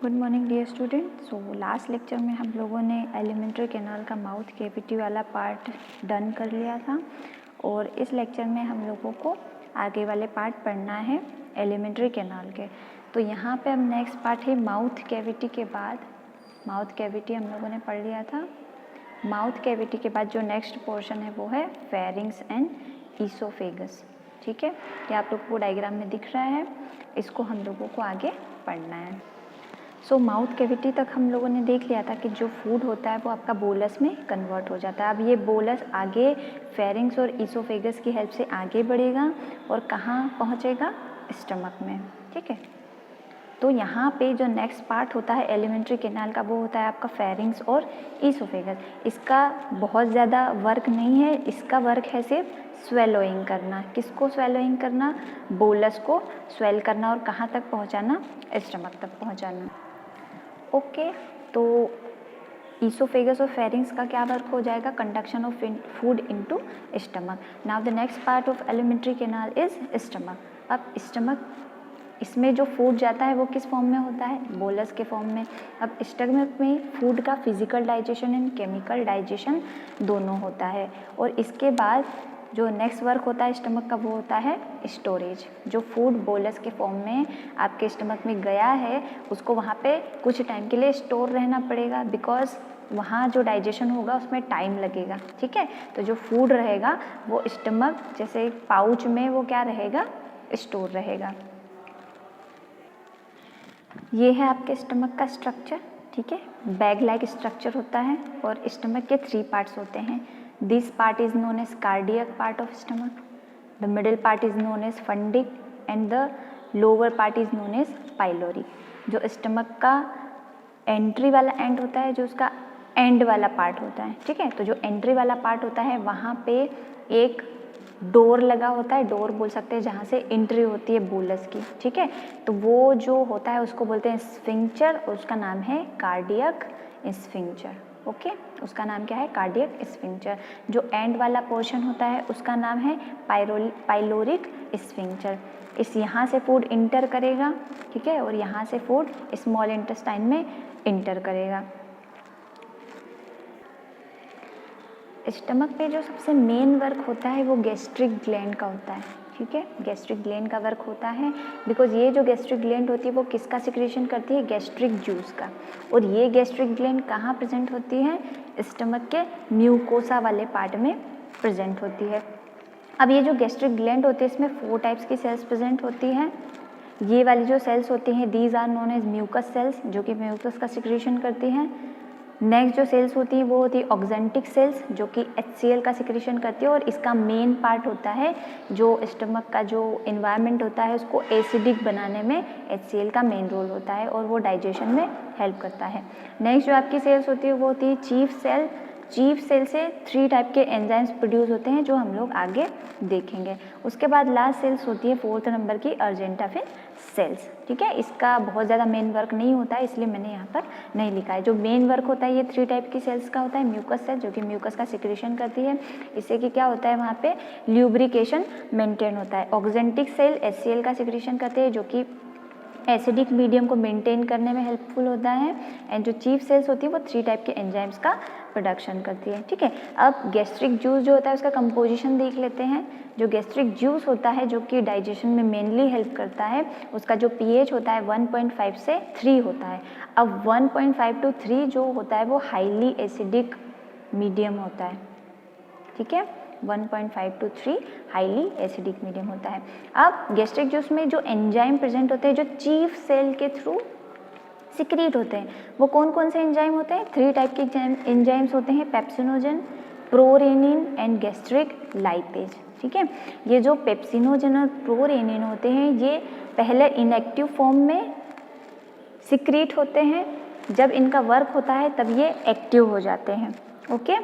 Good morning dear student. So last lecture में हम लोगों ने एलिमेंट्री कैनाल का माउथ कैविटी वाला पार्ट डन कर लिया था और इस लेक्चर में हम लोगों को आगे वाले पार्ट पढ़ना है एलिमेंट्री कैनाल के। तो यहाँ पे अब नेक्स्ट पार्ट है माउथ कैविटी के बाद। माउथ कैविटी हम लोगों ने पढ़ लिया था। माउथ कैविटी के बाद जो नेक्स्ट पोर्शन है वो है फेरिंग्स एंड ईसोफेगस। ठीक है, ये आप लोग को डायग्राम में दिख रहा है, इसको हम लोगों को आगे पढ़ना है। सो माउथ कैविटी तक हम लोगों ने देख लिया था कि जो फूड होता है वो आपका बोलस में कन्वर्ट हो जाता है। अब ये बोलस आगे फेरिंग्स और ईसोफेगस की हेल्प से आगे बढ़ेगा और कहाँ पहुँचेगा? स्टमक में। ठीक है, तो यहाँ पे जो नेक्स्ट पार्ट होता है एलिमेंट्री कैनाल का वो होता है आपका फेरिंग्स और ईसोफेगस। इसका बहुत ज़्यादा वर्क नहीं है, इसका वर्क है सिर्फ स्वेलोइंग करना। किसको स्वेलोइंग करना? बोलस को स्वेल करना और कहाँ तक पहुँचाना? स्टमक तक पहुँचाना। ओके, तो ईसोफेगस और फेरिंग्स का क्या वर्क हो जाएगा? Conduction of food into stomach. Now the next part of alimentary canal is stomach. अब स्टमक, इसमें जो फूड जाता है वो किस फॉर्म में होता है? बोलस के फॉर्म में। अब स्टमक में फूड का physical digestion and chemical digestion दोनों होता है और इसके बाद जो नेक्स्ट वर्क होता है स्टमक का वो होता है स्टोरेज। जो फूड बोलस के फॉर्म में आपके स्टमक में गया है उसको वहाँ पे कुछ टाइम के लिए स्टोर रहना पड़ेगा, बिकॉज वहाँ जो डाइजेशन होगा उसमें टाइम लगेगा। ठीक है, तो जो फूड रहेगा वो स्टमक जैसे एक पाउच में वो क्या रहेगा? स्टोर रहेगा। ये है आपके स्टमक का स्ट्रक्चर। ठीक है, बैग लाइक स्ट्रक्चर होता है और स्टमक के 3 पार्ट्स होते हैं। This part is known as cardiac part of stomach, the middle part is known as fundic and the lower part is known as pylori. जो स्टमक का एंट्री वाला end होता है, जो उसका एंड वाला पार्ट होता है। ठीक है, तो जो एंट्री वाला पार्ट होता है वहाँ पे एक डोर लगा होता है, डोर बोल सकते हैं, जहाँ से एंट्री होती है बोलस की। ठीक है, तो वो जो होता है उसको बोलते हैं स्फिंक्टर और उसका नाम है कार्डियक स्फिंक्टर। ओके, उसका नाम क्या है? Cardiac sphincter. जो एंड वाला पोर्शन होता है उसका नाम है पाइलोरिक स्फिंक्टर। इस यहाँ से फूड इंटर करेगा, ठीक है, और यहाँ से फूड स्मॉल इंटेस्टाइन में इंटर करेगा। स्टमक पे जो सबसे मेन वर्क होता है वो गैस्ट्रिक ग्लैंड का होता है। ठीक है, गैस्ट्रिक ग्लैंड का वर्क होता है, बिकॉज ये जो गैस्ट्रिक ग्लैंड होती है वो किसका सिक्रेशन करती है? गैस्ट्रिक जूस का। और ये गैस्ट्रिक ग्लैंड कहाँ प्रेजेंट होती है? स्टमक के म्यूकोसा वाले पार्ट में प्रेजेंट होती है। अब ये जो गैस्ट्रिक ग्लैंड होती है इसमें 4 टाइप्स की सेल्स प्रेजेंट होती हैं। ये वाली जो सेल्स होती हैं these are known as mucus cells, जो कि म्यूकस का सिक्रेशन करती हैं। नेक्स्ट जो सेल्स होती है वो होती है ऑक्जेंटिक सेल्स, जो कि HCl का सिक्रेशन करती है और इसका मेन पार्ट होता है जो स्टमक का जो इन्वायरमेंट होता है उसको एसिडिक बनाने में HCl का मेन रोल होता है और वो डाइजेशन में हेल्प करता है। नेक्स्ट जो आपकी सेल्स होती है वो होती है चीफ सेल। चीफ सेल से 3 टाइप के एंजाइम्स प्रोड्यूस होते हैं जो हम लोग आगे देखेंगे। उसके बाद लास्ट सेल्स होती है 4th नंबर की अर्जेंटाफिन सेल्स। ठीक है, इसका बहुत ज़्यादा मेन वर्क नहीं होता है इसलिए मैंने यहाँ पर नहीं लिखा है। जो मेन वर्क होता है ये 3 टाइप की सेल्स का होता है। म्यूकस सेल, जो कि म्यूकस का सिक्रेशन करती है, इससे कि क्या होता है वहाँ पे ल्यूब्रिकेशन मेंटेन होता है। ऑक्जेंटिक सेल HCl का सिक्रेशन करते हैं, जो कि एसिडिक मीडियम को मेंटेन करने में हेल्पफुल होता है। एंड जो चीफ सेल्स होती है वो 3 टाइप के एंजाइम्स का प्रोडक्शन करती है। ठीक है, अब गैस्ट्रिक जूस जो होता है उसका कंपोजिशन देख लेते हैं। जो गैस्ट्रिक जूस होता है जो कि डाइजेशन में मेनली हेल्प करता है, उसका जो pH होता है 1.5 से 3 होता है। अब 1.5 to 3 जो होता है वो हाईली एसिडिक मीडियम होता है। ठीक है, 1.5 to 3 हाईली एसिडिक मीडियम होता है। अब गैस्ट्रिक जूस में जो एंजाइम प्रेजेंट होते हैं जो चीफ सेल के थ्रू सिक्रीट होते हैं, वो कौन कौन से एंजाइम होते हैं? 3 टाइप के एंजाइम्स होते हैं, pepsinogen, prorennin and gastric lipase. ठीक है, ये जो पेप्सिनोजन और प्रोरेनिन होते हैं ये पहले इनएक्टिव फॉर्म में सिक्रीट होते हैं, जब इनका वर्क होता है तब ये एक्टिव हो जाते हैं। ओके,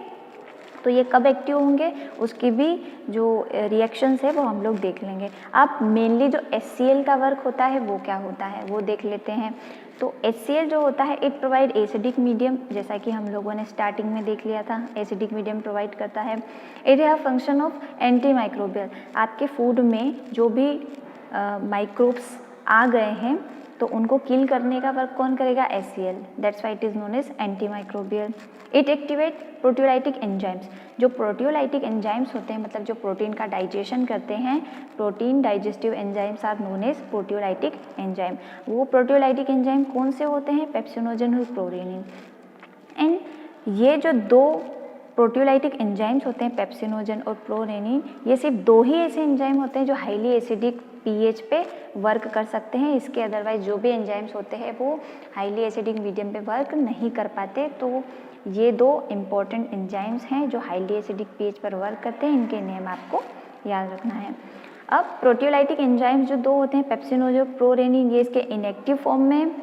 तो ये कब एक्टिव होंगे उसकी भी जो रिएक्शंस है वो हम लोग देख लेंगे। अब मेनली जो HCl का वर्क होता है वो क्या होता है वो देख लेते हैं। तो HCl जो होता है इट प्रोवाइड एसिडिक मीडियम, जैसा कि हम लोगों ने स्टार्टिंग में देख लिया था, एसिडिक मीडियम प्रोवाइड करता है। It have function of anti microbial. आपके फूड में जो भी माइक्रोब्स आ गए हैं तो उनको किल करने का वर्क कौन करेगा? HCl, that's why it is known as anti microbial. It activate proteolytic enzymes, जो प्रोटियोलाइटिक एंजाइम्स होते हैं मतलब जो प्रोटीन का डाइजेशन करते हैं, protein digestive enzymes are known as proteolytic enzyme. वो प्रोटियोलाइटिक एंजाइम कौन से होते हैं? पेप्सिनोजन और प्रोरेनिन। एंड ये जो दो प्रोटियोलाइटिक एंजाइम्स होते हैं पेप्सिनोजन और प्रोरेनिन, ये सिर्फ दो ही ऐसे एंजाइम होते हैं जो हाईली एसिडिक pH पे वर्क कर सकते हैं। इसके अदरवाइज जो भी एंजाइम्स होते हैं वो हाईली एसिडिक मीडियम पे वर्क नहीं कर पाते। तो ये दो इम्पॉर्टेंट एंजाइम्स हैं जो हाईली एसिडिक pH पर वर्क करते हैं, इनके नेम आपको याद रखना है। अब प्रोटियोलाइटिक एंजाइम्स जो दो होते हैं पेप्सिनोजन प्रोरेनिन, ये इसके इनएक्टिव फॉर्म में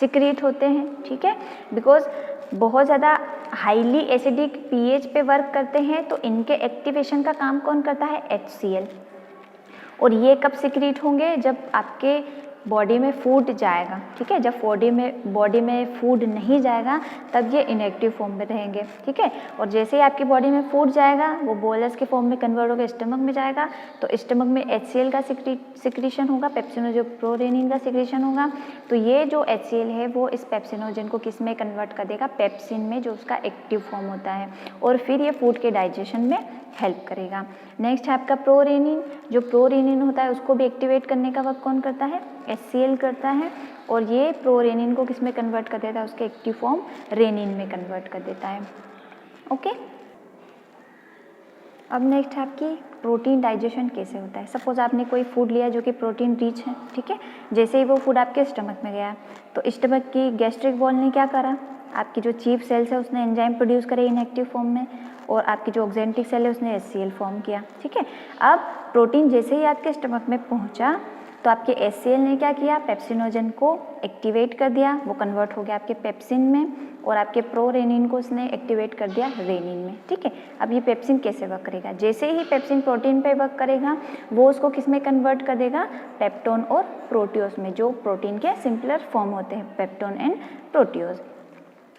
सिक्रीट होते हैं, ठीक है, बिकॉज बहुत ज़्यादा हाईली एसिडिक pH पे वर्क करते हैं तो इनके एक्टिवेशन का काम कौन करता है? HCl। और ये कब सिक्रीट होंगे? जब आपके बॉडी में फूड जाएगा, ठीक है, जब बॉडी में फूड नहीं जाएगा तब ये इनएक्टिव फॉर्म में रहेंगे, ठीक है। और जैसे ही आपकी बॉडी में फूड जाएगा वो बोलस के फॉर्म में कन्वर्ट होकर स्टमक में जाएगा, तो स्टमक में HCl का सिक्रीशन होगा, पेप्सिनोजन प्रोरेनिन का सिक्रीशन होगा। तो ये जो HCl है वो इस पेप्सिनोजन को किस में कन्वर्ट कर देगा? पेप्सिन में, जो उसका एक्टिव फॉर्म होता है, और फिर ये फूड के डाइजेशन में हेल्प करेगा। नेक्स्ट है आपका प्रोरेनिन। जो प्रोरेनिन होता है उसको भी एक्टिवेट करने का वर्क कौन करता है? HCl करता है, और ये प्रोरेनिन को किस में कन्वर्ट कर देता है? उसके एक्टिव फॉर्म रेनिन में कन्वर्ट कर देता है। ओके, अब नेक्स्ट है आपकी प्रोटीन डाइजेशन कैसे होता है। सपोज आपने कोई फूड लिया जो कि प्रोटीन रिच है, ठीक है, जैसे ही वो फूड आपके स्टमक में गया तो स्टमक की गैस्ट्रिक वॉल ने क्या करा? आपकी जो चीफ सेल्स है उसने एंजाइम प्रोड्यूस करे इनएक्टिव फॉर्म में, और आपकी जो ऑक्जेंटिक सेल है उसने HCl फॉर्म किया, ठीक है। अब प्रोटीन जैसे ही आपके स्टमक में पहुंचा तो आपके HCl ने क्या किया? पेप्सिनोजन को एक्टिवेट कर दिया, वो कन्वर्ट हो गया आपके पेप्सिन में, और आपके प्रोरेनिन को उसने एक्टिवेट कर दिया रेनिन में, ठीक है। अब ये पेप्सिन कैसे वर्क करेगा? जैसे ही पेप्सिन प्रोटीन पे वर्क करेगा वो उसको किस में कन्वर्ट कर देगा? पेप्टोन और प्रोटियोज में, जो प्रोटीन के सिंपलर फॉर्म होते हैं, पेप्टोन एंड प्रोटियोज।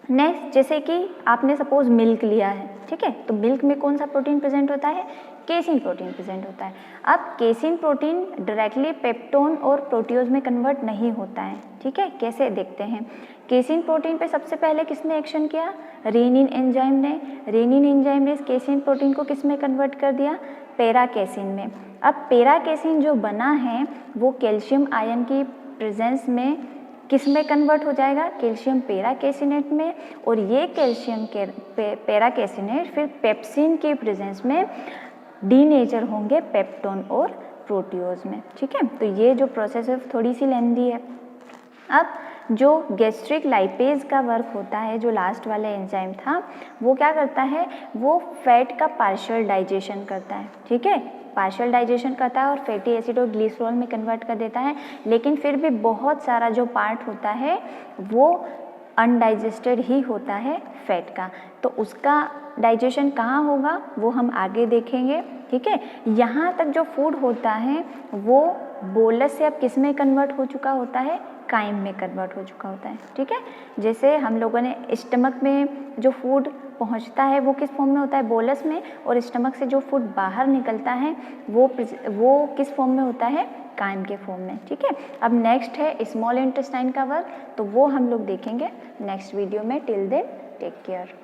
नेक्स्ट, जैसे कि आपने सपोज मिल्क लिया है, ठीक है, तो मिल्क में कौन सा प्रोटीन प्रेजेंट होता है? केसिन प्रोटीन प्रेजेंट होता है। अब केसिन प्रोटीन डायरेक्टली पेप्टोन और प्रोटियोज में कन्वर्ट नहीं होता है, ठीक है। कैसे? देखते हैं। केसिन प्रोटीन पे सबसे पहले किसने एक्शन किया? रेनिन एंजाइम ने। रेनिन एंजाइम ने इस केसिन प्रोटीन को किस में कन्वर्ट कर दिया? पैराकेसिन में। अब पैराकेसिन जो बना है वो कैल्शियम आयन की प्रेजेंस में किस में कन्वर्ट हो जाएगा? कैल्शियम पैराकेसिनेट में, और ये कैल्शियम पैराकेसिनेट फिर पेप्सिन के प्रेजेंस में डीनेचर होंगे पेप्टोन और प्रोटियोज में, ठीक है। तो ये जो प्रोसेस है थोड़ी सी लेंथी है। अब जो गैस्ट्रिक लाइपेज का वर्क होता है, जो लास्ट वाला एंजाइम था, वो क्या करता है? वो फैट का पार्शियल डाइजेशन करता है, ठीक है, पार्शियल डाइजेशन करता है और फैटी एसिड और ग्लिसरॉल में कन्वर्ट कर देता है। लेकिन फिर भी बहुत सारा जो पार्ट होता है वो अनडाइजेस्टेड ही होता है फैट का, तो उसका डाइजेशन कहाँ होगा वो हम आगे देखेंगे, ठीक है। यहाँ तक जो फूड होता है वो बोलस से अब किस में कन्वर्ट हो चुका होता है? काइम में कन्वर्ट हो चुका होता है, ठीक है। जैसे हम लोगों ने स्टमक में जो फूड पहुंचता है वो किस फॉर्म में होता है? बोलस में, और स्टमक से जो फूड बाहर निकलता है वो किस फॉर्म में होता है? काइम के फॉर्म में, ठीक है। अब नेक्स्ट है स्मॉल इंटेस्टाइन का वर्क, तो वो हम लोग देखेंगे नेक्स्ट वीडियो में। Till then take care.